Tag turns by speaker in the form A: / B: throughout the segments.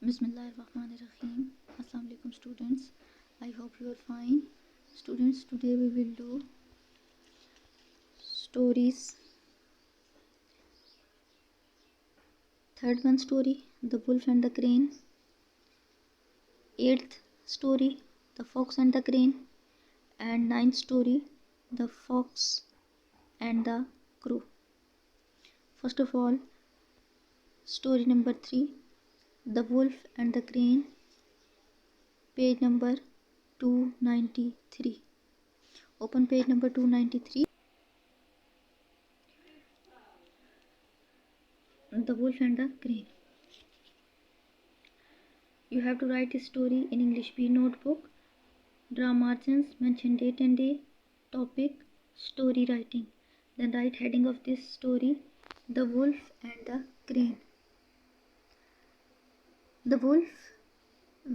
A: Bismillahirrahmanirrahim. Assalamu alaikum students. I hope you are fine. Students, today we will do stories. Third one story, The Wolf and the Crane. Eighth story, The Fox and the Crane. And ninth story, The Fox and the Crow. First of all, story number 3, The Wolf and the Crane, page number 293. Open page number 293. The Wolf and the Crane. You have to write a story in English B notebook. Draw margins, mention date and day, topic, story writing. Then write heading of this story, The Wolf and the Crane. The wolf,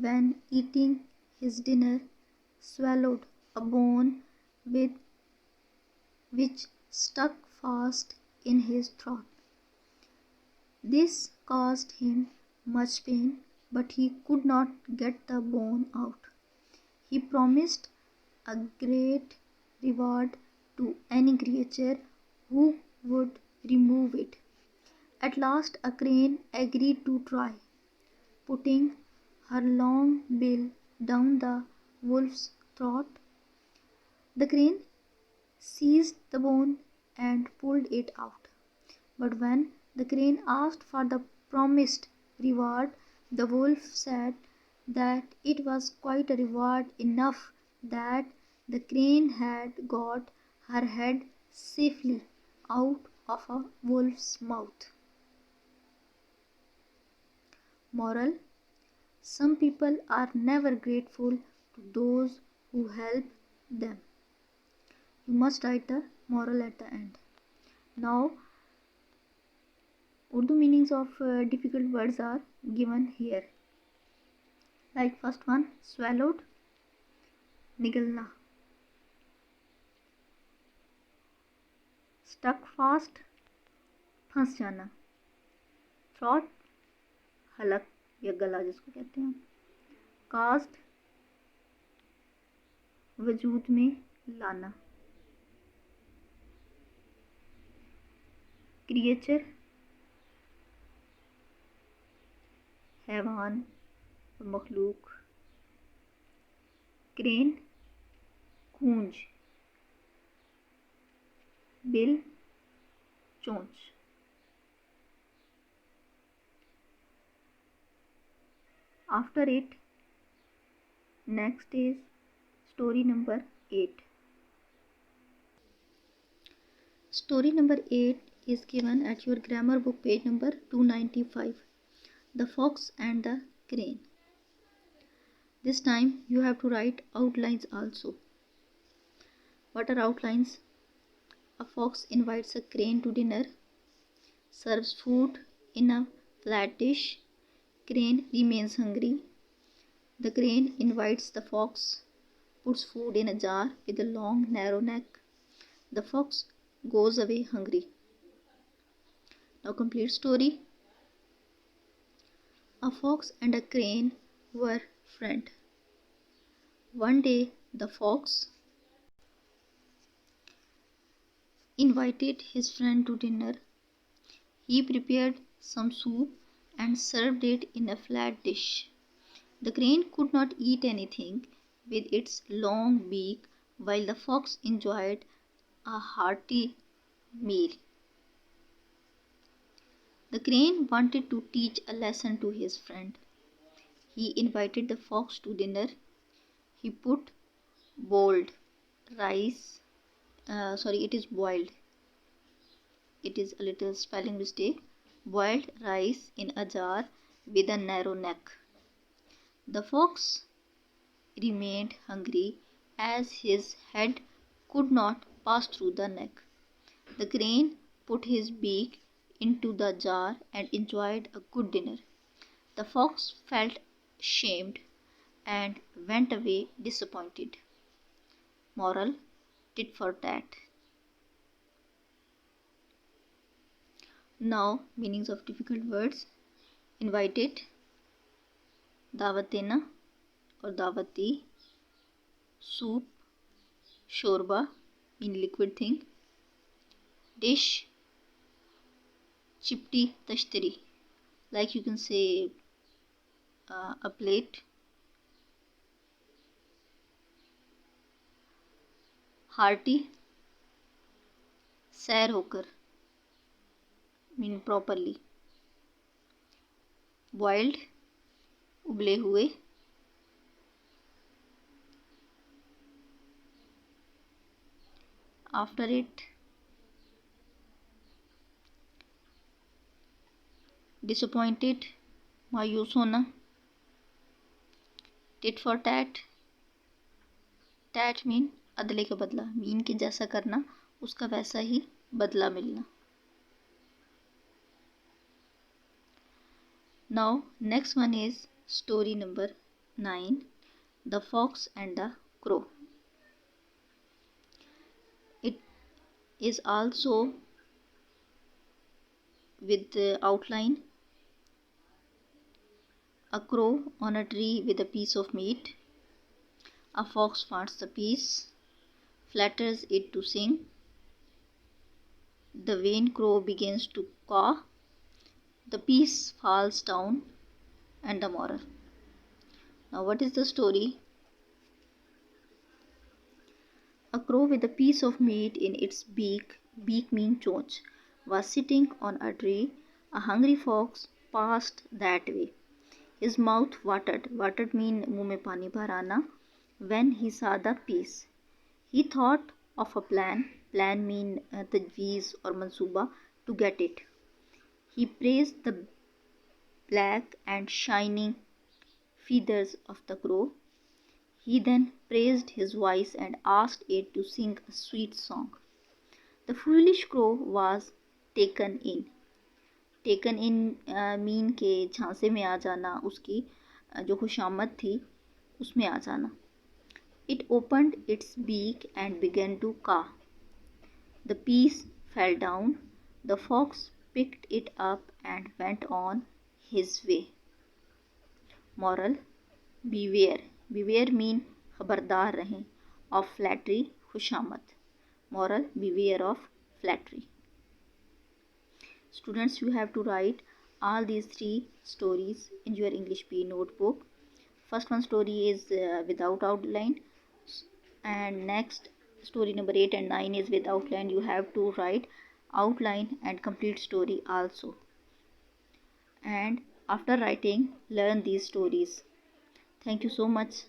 A: when eating his dinner, swallowed a bone which stuck fast in his throat. This caused him much pain, but he could not get the bone out. He promised a great reward to any creature who would remove it. At last a crane agreed to try, putting her long bill down the wolf's throat. The crane seized the bone and pulled it out. But when the crane asked for the promised reward, the wolf said that it was quite a reward enough that the crane had got her head safely out of a wolf's mouth. Moral: some people are never grateful to those who help them. You must write the moral at the end. Now, Urdu meanings of difficult words are given here. Like first one, swallowed, निगलना. Stuck fast, फंस जाना. Throat, हलक या गला जिसको कहते हैं. Caused, वजूद में लाना. Creature, हैवान, मखलूक. क्रेन, गूंज. बिल, चोंच. After it, next is story number 8. Story number 8 is given at your grammar book page number 295. The Fox and the Crane. This time you have to write outlines also. What are outlines? A fox invites a crane to dinner, serves food in a flat dish. Crane remains hungry. The crane invites the fox, puts food in a jar with a long narrow neck. The fox goes away hungry. Now complete story. A fox and a crane were friends. One day the fox invited his friend to dinner. He prepared some soup and served it in a flat dish. The crane could not eat anything with its long beak, while the fox enjoyed a hearty meal. The crane wanted to teach a lesson to his friend. He invited the fox to dinner. He put boiled rice. It is boiled. It is a little spelling mistake. Boiled rice in a jar with a narrow neck. The fox remained hungry as his head could not pass through the neck. The crane put his beak into the jar and enjoyed a good dinner. The fox felt ashamed and went away disappointed. Moral: tit for tat. Now, meanings of difficult words. Invited, दावत देना और दावत दी, soup, शोरबा mean liquid thing, dish, चिपटी तश्तरी, like you can say a plate, hearty, सैर होकर मीन properly, boiled, उबले हुए, after it, disappointed, मायूस होना, tit for tat, tat mean अदले का बदला, मीन के जैसा करना उसका वैसा ही बदला मिलना. Now next one is story number 9, The Fox and the Crow. It is also with the outline. A crow on a tree with a piece of meat. A fox finds the piece, flatters it to sing. The vain crow begins to caw. The piece falls down, and the moral. Now what is the story? A crow with a piece of meat in its beak mean chonch, was sitting on a tree. A hungry fox passed that way. His mouth watered mean मुंह में पानी भर आना, when he saw the piece. He thought of a plan mean tajweez or mansuba, to get it. He praised the black and shining feathers of the crow. He then praised his voice and asked it to sing a sweet song. The foolish crow was taken in. Taken in mean के झांसे में आ जाना, उसकी जो खुशामद थी उसमें आ जाना. It opened its beak and began to caw. The piece fell down. The fox picked it up and went on his way. Moral: beware. Beware mean खबरदार रहें. Of flattery, खुशामद. Moral: beware of flattery. Students, you have to write all these 3 stories in your English P notebook. First one story is without outline, and next story number 8 and 9 is with outline. You have to write outline and complete story also. And after writing, learn these stories. Thank you so much.